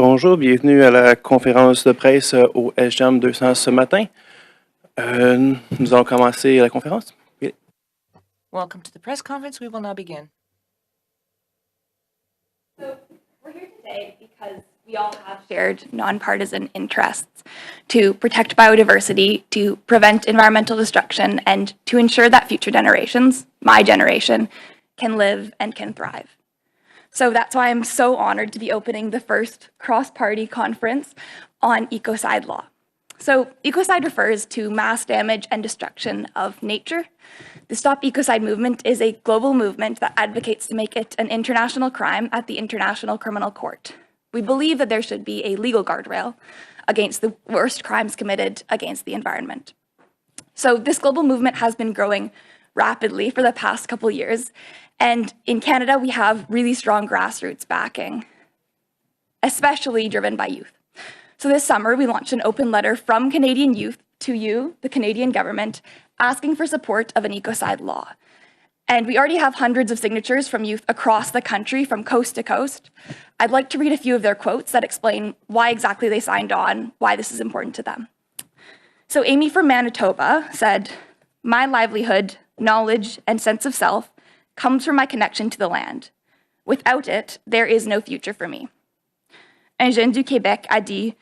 Bonjour, bienvenue à la conférence de presse au SJAM 200 ce matin. Nous allons commencer la conférence. Oui. Welcome to the press conference. We will now begin. So we're here today because we all have shared nonpartisan interests to protect biodiversity, to prevent environmental destruction, and to ensure that future generations, my generation, can live and can thrive. So that's why I'm so honored to be opening the first cross-party conference on ecocide law. So ecocide refers to mass damage and destruction of nature. The Stop Ecocide movement is a global movement that advocates to make it an international crime at the International Criminal Court. We believe that there should be a legal guardrail against the worst crimes committed against the environment. So this global movement has been growing rapidly for the past couple years. And in Canada, we have really strong grassroots backing, especially driven by youth. So this summer, we launched an open letter from Canadian youth to you, the Canadian government, asking for support of an ecocide law. And we already have hundreds of signatures from youth across the country, from coast to coast. I'd like to read a few of their quotes that explain why exactly they signed on, why this is important to them. So Amy from Manitoba said, "My livelihood, knowledge, and sense of self comes from my connection to the land. Without it, there is no future for me." Un jeune du Québec a dit,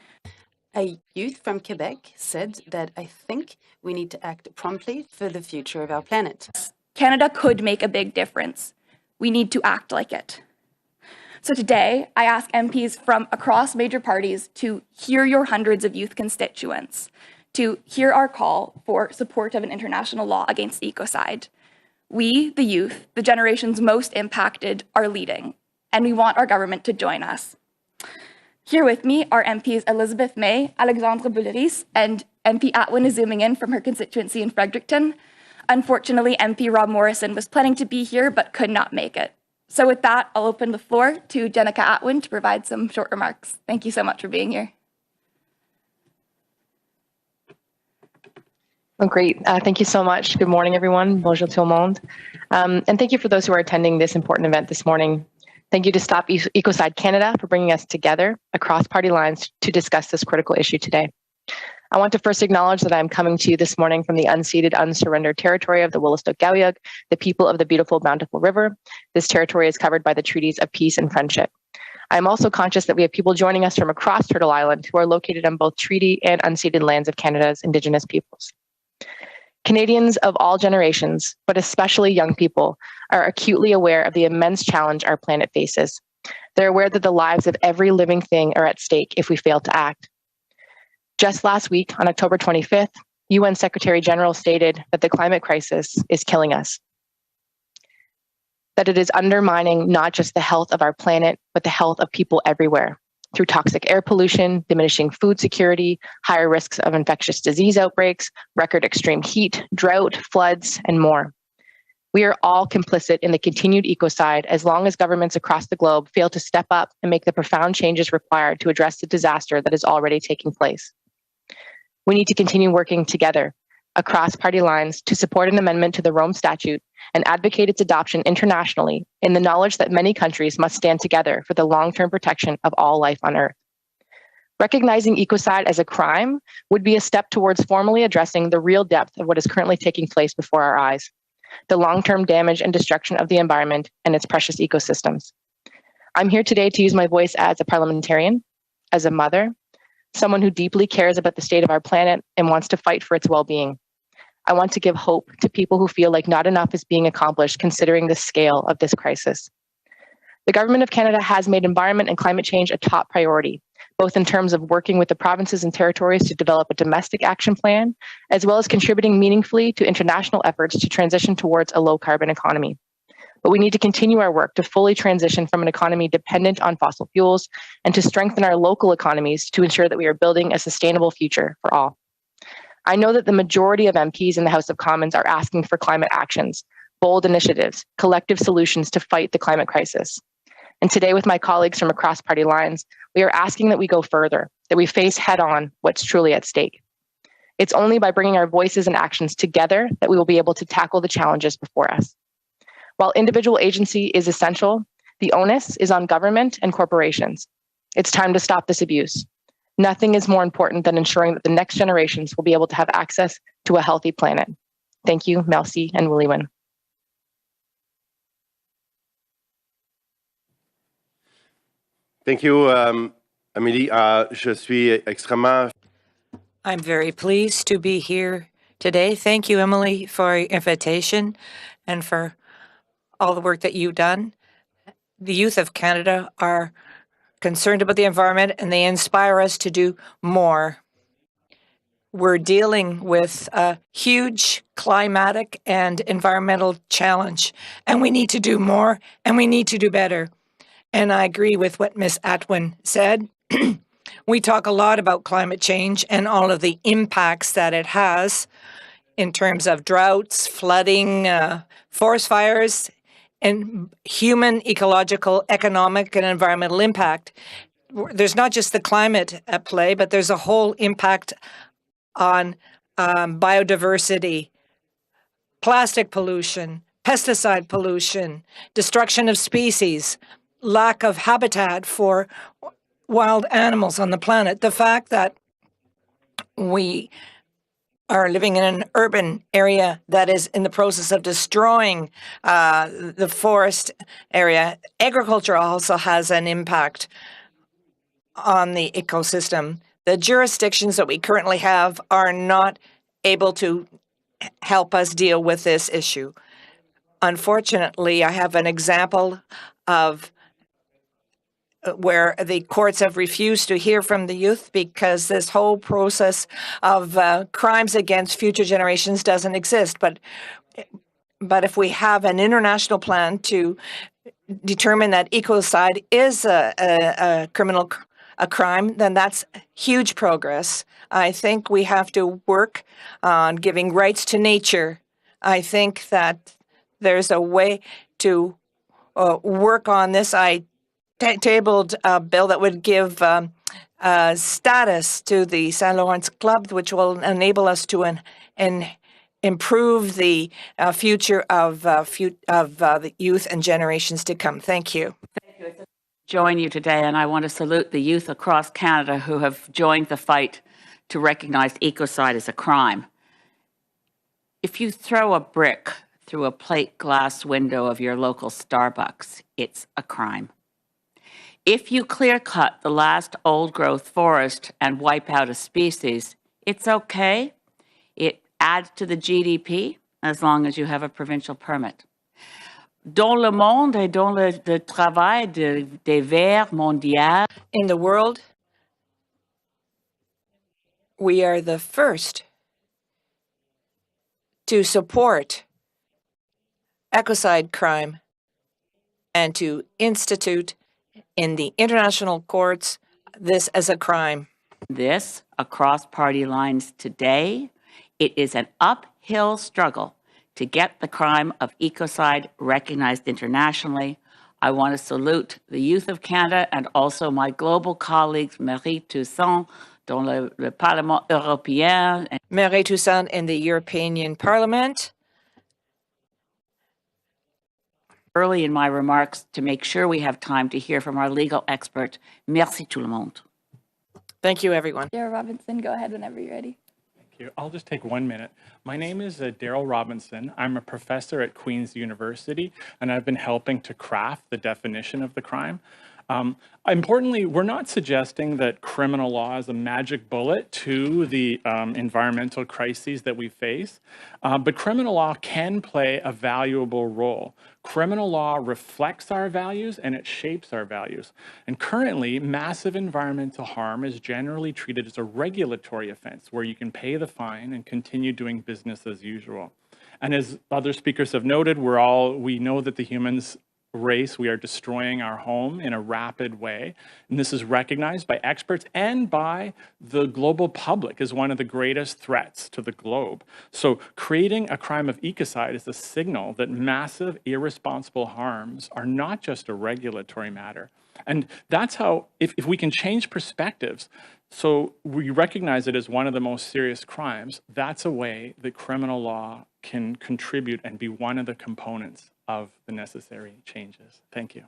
"A youth from Quebec said that I think we need to act promptly for the future of our planet. Canada could make a big difference. We need to act like it." So today, I ask MPs from across major parties to hear your hundreds of youth constituents, to hear our call for support of an international law against ecocide. We, the youth, the generations most impacted, are leading, and we want our government to join us. Here with me are MPs Elizabeth May, Alexandre Boulris, and MP Atwin is zooming in from her constituency in Fredericton. Unfortunately, MP Rob Morrison was planning to be here but could not make it. So with that, I'll open the floor to Jenica Atwin to provide some short remarks. Thank you so much for being here. Oh, great. Thank you so much. Good morning, everyone. Bonjour tout le monde. And thank you for those who are attending this important event this morning. Thank you to Stop Ecocide Canada for bringing us together across party lines to discuss this critical issue today. I want to first acknowledge that I'm coming to you this morning from the unceded, unsurrendered territory of the Willistok-Galyuk, the people of the beautiful Bountiful River. This territory is covered by the treaties of peace and friendship. I'm also conscious that we have people joining us from across Turtle Island who are located on both treaty and unceded lands of Canada's Indigenous peoples. Canadians of all generations, but especially young people, are acutely aware of the immense challenge our planet faces. They're aware that the lives of every living thing are at stake if we fail to act. Just last week, on October 25th, UN Secretary General stated that the climate crisis is killing us, that it is undermining not just the health of our planet, but the health of people everywhere, through toxic air pollution, diminishing food security, higher risks of infectious disease outbreaks, record extreme heat, drought, floods, and more. We are all complicit in the continued ecocide as long as governments across the globe fail to step up and make the profound changes required to address the disaster that is already taking place. We need to continue working together across party lines to support an amendment to the Rome Statute and advocate its adoption internationally in the knowledge that many countries must stand together for the long-term protection of all life on Earth. Recognizing ecocide as a crime would be a step towards formally addressing the real depth of what is currently taking place before our eyes, the long-term damage and destruction of the environment and its precious ecosystems. I'm here today to use my voice as a parliamentarian, as a mother, someone who deeply cares about the state of our planet and wants to fight for its well-being. I want to give hope to people who feel like not enough is being accomplished considering the scale of this crisis. The Government of Canada has made environment and climate change a top priority, both in terms of working with the provinces and territories to develop a domestic action plan, as well as contributing meaningfully to international efforts to transition towards a low-carbon economy. But we need to continue our work to fully transition from an economy dependent on fossil fuels and to strengthen our local economies to ensure that we are building a sustainable future for all. I know that the majority of MPs in the House of Commons are asking for climate actions, bold initiatives, collective solutions to fight the climate crisis. And today, with my colleagues from across party lines, we are asking that we go further, that we face head-on what's truly at stake. It's only by bringing our voices and actions together that we will be able to tackle the challenges before us. While individual agency is essential, the onus is on government and corporations. It's time to stop this abuse. Nothing is more important than ensuring that the next generations will be able to have access to a healthy planet. Thank you, Merci, and Willie Wynn. Thank you, Amélie. Je suis extrêmement. I'm very pleased to be here today. Thank you, Emily, for your invitation and for all the work that you've done. The youth of Canada are concerned about the environment and they inspire us to do more. We're dealing with a huge climatic and environmental challenge, and we need to do more and we need to do better. And I agree with what Ms. Atwin said. We talk a lot about climate change and all of the impacts that it has in terms of droughts, flooding, forest fires, and human, ecological, economic, and environmental impact. There's not just the climate at play, but there's a whole impact on biodiversity, plastic pollution, pesticide pollution, destruction of species, lack of habitat for wild animals on the planet. The fact that we are living in an urban area that is in the process of destroying the forest area. Agriculture also has an impact on the ecosystem. The jurisdictions that we currently have are not able to help us deal with this issue. Unfortunately, I have an example of where the courts have refused to hear from the youth because this whole process of crimes against future generations doesn't exist. But if we have an international plan to determine that ecocide is a crime, then that's huge progress. I think we have to work on giving rights to nature. I think that there's a way to work on this. I tabled a bill that would give status to the St. Lawrence Club, which will enable us to improve the future of the youth and generations to come. Thank you. Join you today, and I want to salute the youth across Canada who have joined the fight to recognize ecocide as a crime. If you throw a brick through a plate glass window of your local Starbucks, it's a crime. If you clear-cut the last old-growth forest and wipe out a species, it's okay. It adds to the GDP as long as you have a provincial permit. Dans le monde et dans le travail des Verts mondial. In the world, we are the first to support ecocide crime and to institute in the international courts this as a crime. This across party lines today, it is an uphill struggle to get the crime of ecocide recognized internationally. I want to salute the youth of Canada and also my global colleagues, Marie Toussaint, dans le Parlement européen. Marie Toussaint in the European Parliament. Early in my remarks to make sure we have time to hear from our legal expert. Merci tout le monde. Thank you, everyone. Daryl Robinson, go ahead whenever you're ready. Thank you. I'll just take 1 minute. My name is Daryl Robinson. I'm a professor at Queen's University, and I've been helping to craft the definition of the crime. Importantly, we're not suggesting that criminal law is a magic bullet to the environmental crises that we face, but criminal law can play a valuable role. Criminal law reflects our values and it shapes our values. And currently, massive environmental harm is generally treated as a regulatory offense where you can pay the fine and continue doing business as usual. And as other speakers have noted, we know that the humans race, we are destroying our home in a rapid way. And this is recognized by experts and by the global public as one of the greatest threats to the globe. So creating a crime of ecocide is a signal that massive irresponsible harms are not just a regulatory matter. And that's how, if we can change perspectives, so we recognize it as one of the most serious crimes, that's a way that criminal law can contribute and be one of the components of the necessary changes. Thank you.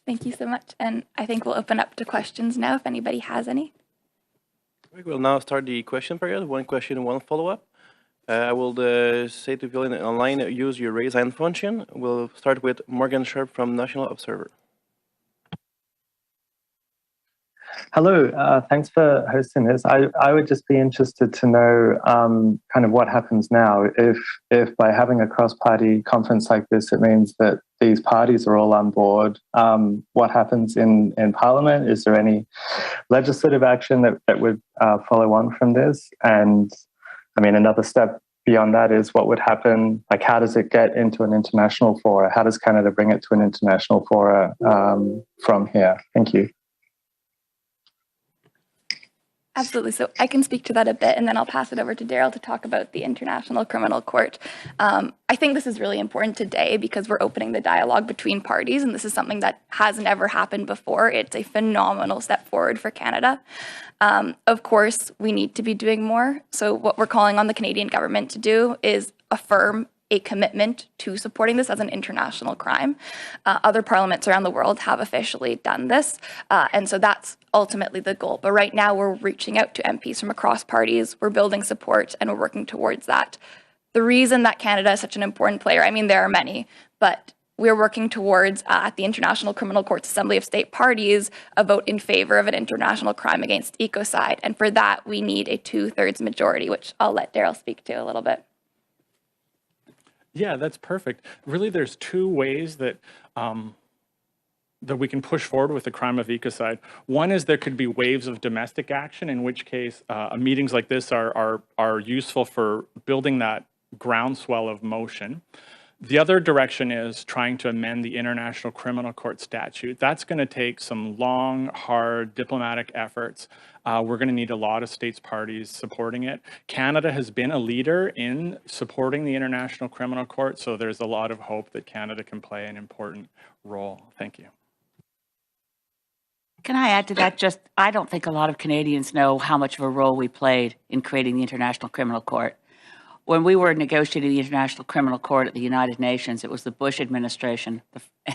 Thank you so much. And I think we'll open up to questions now if anybody has any. We will now start the question period. One question and one follow-up. I will say to people online, use your raise hand function. We'll start with Morgan Sharp from National Observer. Hello, thanks for hosting this. I would just be interested to know kind of what happens now if by having a cross-party conference like this, it means that these parties are all on board. What happens in Parliament? Is there any legislative action that would follow on from this? And I mean, another step beyond that is what would happen, like how does it get into an international fora? How does Canada bring it to an international fora from here? Thank you. Absolutely. So I can speak to that a bit, and then I'll pass it over to Daryl to talk about the International Criminal Court. I think this is really important today because we're opening the dialogue between parties, and this is something that has never happened before. It's a phenomenal step forward for Canada. Of course, we need to be doing more. So what we're calling on the Canadian government to do is affirm a commitment to supporting this as an international crime. Other parliaments around the world have officially done this, and so that's ultimately the goal. But right now we're reaching out to MPs from across parties, we're building support, and we're working towards that. The reason that Canada is such an important player, I mean, there are many, but we're working towards, at the International Criminal Court's Assembly of State Parties, a vote in favor of an international crime against ecocide. And for that, we need a 2/3 majority, which I'll let Daryl speak to a little bit. Yeah, that's perfect. Really, there's two ways that that we can push forward with the crime of ecocide. One is there could be waves of domestic action, in which case meetings like this are useful for building that groundswell of motion. The other direction is trying to amend the International Criminal Court statute. That's going to take some long, hard diplomatic efforts. We're going to need a lot of states parties supporting it. Canada has been a leader in supporting the International Criminal Court, so there's a lot of hope that Canada can play an important role. Thank you. Can I add to that? Just, I don't think a lot of Canadians know how much of a role we played in creating the International Criminal Court. When we were negotiating the International Criminal Court at the United Nations, it was the Bush administration,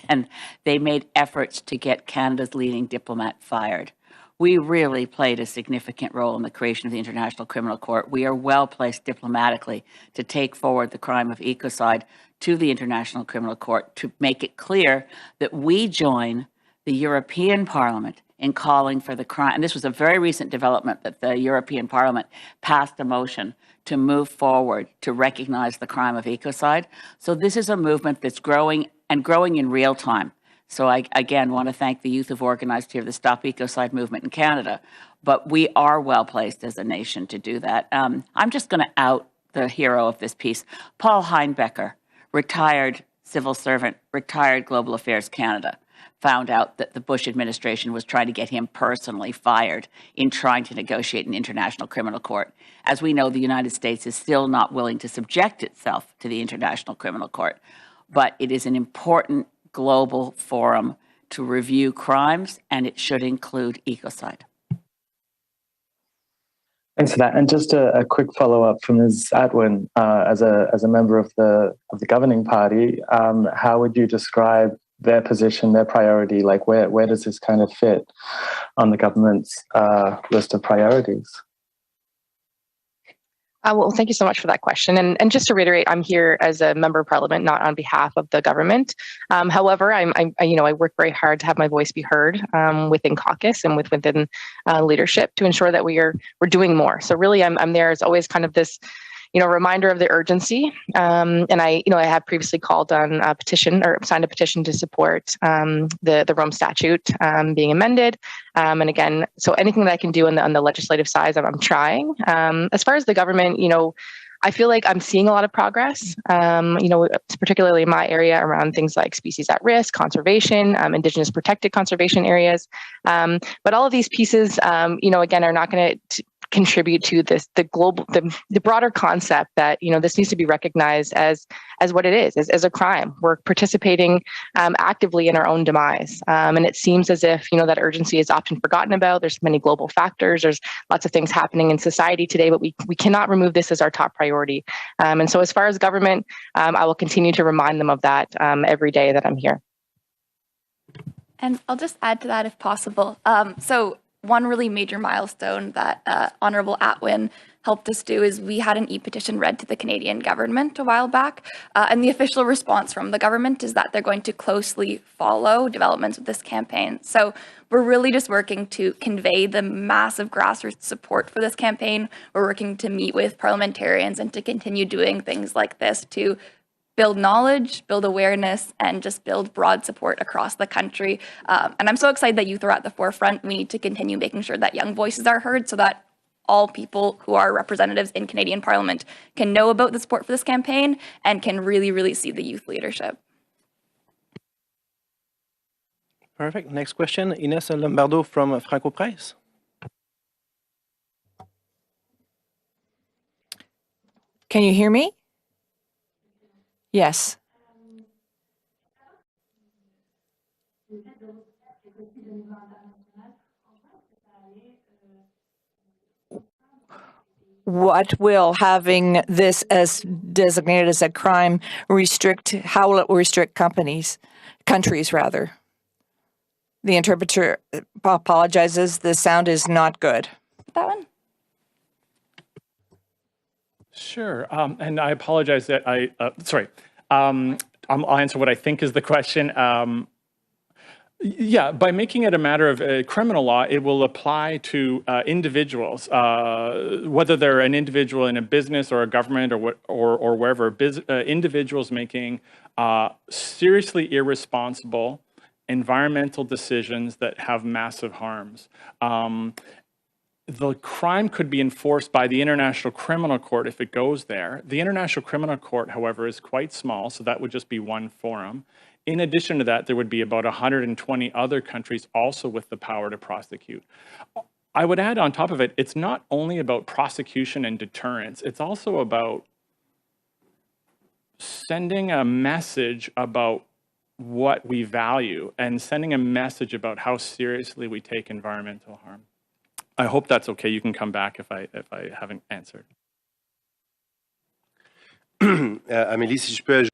and they made efforts to get Canada's leading diplomat fired. We really played a significant role in the creation of the International Criminal Court. We are well placed diplomatically to take forward the crime of ecocide to the International Criminal Court to make it clear that we join the European Parliament in calling for the crime. And this was a very recent development that the European Parliament passed a motion to move forward to recognize the crime of ecocide. So this is a movement that's growing and growing in real time. So I, again, want to thank the youth who've organized here the Stop Ecocide movement in Canada. But we are well placed as a nation to do that. I'm just going to out the hero of this piece. Paul Heinbecker, retired civil servant, retired Global Affairs Canada, found out that the Bush administration was trying to get him personally fired in trying to negotiate an international criminal court. As we know, the United States is still not willing to subject itself to the International Criminal Court, but it is an important global forum to review crimes, and it should include ecocide. Thanks for that. And just a quick follow-up from Ms. Atwin, as a member of the governing party, how would you describe their position, their priority? Like where does this kind of fit on the government's list of priorities? Well, thank you so much for that question. And just to reiterate, I'm here as a member of Parliament, not on behalf of the government. However, I work very hard to have my voice be heard within caucus and within leadership to ensure that we're doing more. So really, I'm there as always kind of this, reminder of the urgency. And I have previously called on a petition or signed a petition to support the Rome Statute being amended. And again, so anything that I can do on the legislative side, I'm trying. As far as the government, I feel like I'm seeing a lot of progress, particularly in my area around things like species at risk, conservation, Indigenous protected conservation areas. But all of these pieces, again, are not going to contribute to the broader concept that this needs to be recognized as what it is, as a crime. We're participating actively in our own demise, and it seems as if that urgency is often forgotten about. There's many global factors. There's lots of things happening in society today, but we cannot remove this as our top priority. And so, as far as government, I will continue to remind them of that every day that I'm here. And I'll just add to that if possible. So one really major milestone that Honourable Atwin helped us do is we had an e-petition read to the Canadian government a while back. And the official response from the government is that they're going to closely follow developments with this campaign. So we're really just working to convey the massive grassroots support for this campaign. We're working to meet with parliamentarians and to continue doing things like this to build knowledge, build awareness, and just build broad support across the country. And I'm so excited that youth are at the forefront. We need to continue making sure that young voices are heard so that all people who are representatives in Canadian Parliament can know about the support for this campaign and can really, really see the youth leadership. Perfect. Next question, Ines Lombardo from Franco Presse. Can you hear me? Yes. What will having this as designated as a crime restrict? How will it restrict countries rather? The interpreter apologizes. The sound is not good. That one? Sure, and I apologize that I'll answer what I think is the question. Yeah, by making it a matter of criminal law, it will apply to individuals, whether they're an individual in a business or a government or wherever. Individuals making seriously irresponsible environmental decisions that have massive harms. The crime could be enforced by the International Criminal Court if it goes there. The International Criminal Court, however, is quite small, so that would just be one forum. In addition to that, there would be about 120 other countries also with the power to prosecute. I would add on top of it, it's not only about prosecution and deterrence, it's also about sending a message about what we value and sending a message about how seriously we take environmental harm. I hope that's okay. You can come back if I haven't answered. Amélie, si je peux.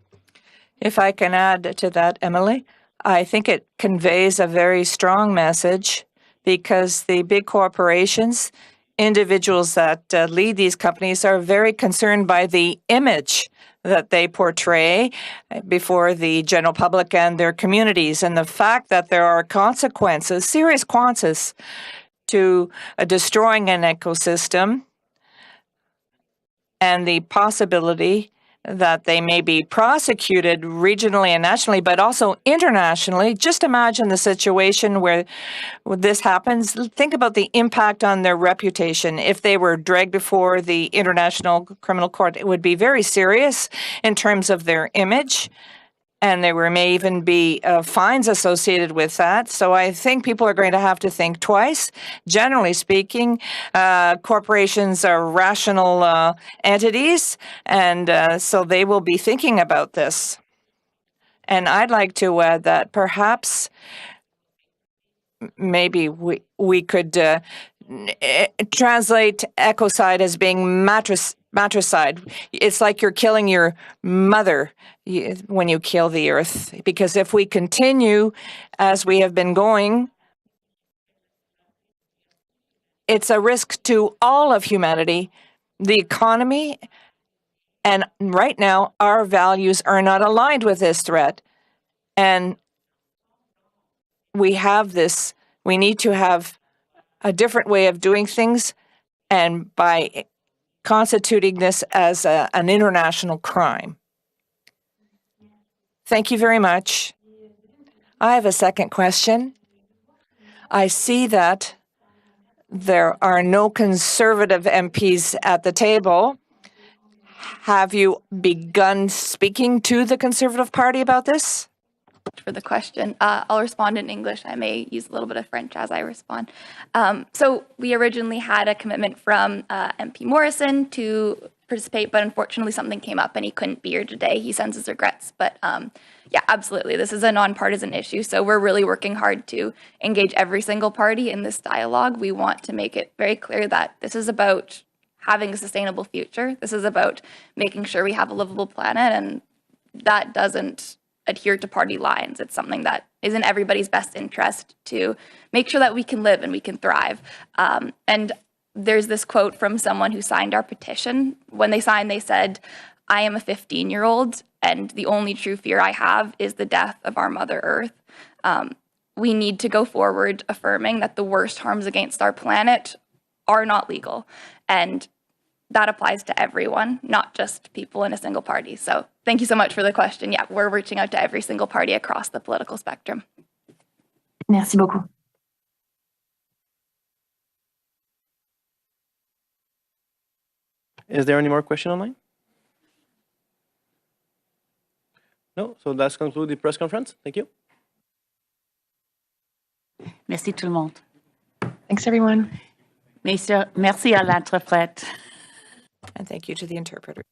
If I can add to that, Emily, I think it conveys a very strong message because the big corporations, individuals that lead these companies are very concerned by the image that they portray before the general public and their communities, and the fact that there are consequences, serious consequences, to destroying an ecosystem and the possibility that they may be prosecuted regionally and nationally, but also internationally. Just imagine the situation where this happens. Think about the impact on their reputation. If they were dragged before the International Criminal Court, it would be very serious in terms of their image. And there may even be fines associated with that. So I think people are going to have to think twice. Generally speaking, corporations are rational entities, and so they will be thinking about this. And I'd like to add that perhaps maybe we could translate ecocide as being matricide. It's like you're killing your mother when you kill the earth. Because if we continue as we have been going, it's a risk to all of humanity, the economy, and right now our values are not aligned with this threat. And we have this, we need to have a different way of doing things, and by constituting this as an international crime. Thank you very much. I have a second question. I see that there are no Conservative MPs at the table. Have you begun speaking to the Conservative Party about this? For the question. I'll respond in English. I may use a little bit of French as I respond. So we originally had a commitment from MP Morrison to participate, but unfortunately something came up and he couldn't be here today. He sends his regrets. But yeah, absolutely. This is a nonpartisan issue. So we're really working hard to engage every single party in this dialogue. We want to make it very clear that this is about having a sustainable future. This is about making sure we have a livable planet, and that doesn't adhere to party lines. It's something that is in everybody's best interest to make sure that we can live and we can thrive. And there's this quote from someone who signed our petition. When they signed, they said, "I am a 15-year-old, and the only true fear I have is the death of our Mother Earth." We need to go forward affirming that the worst harms against our planet are not legal. And that applies to everyone, not just people in a single party. So thank you so much for the question. Yeah, we're reaching out to every single party across the political spectrum. Merci beaucoup. Is there any more question online? No, so let's conclude the press conference. Thank you. Merci tout le monde. Thanks, everyone. Merci à l'interprète. And thank you to the interpreter.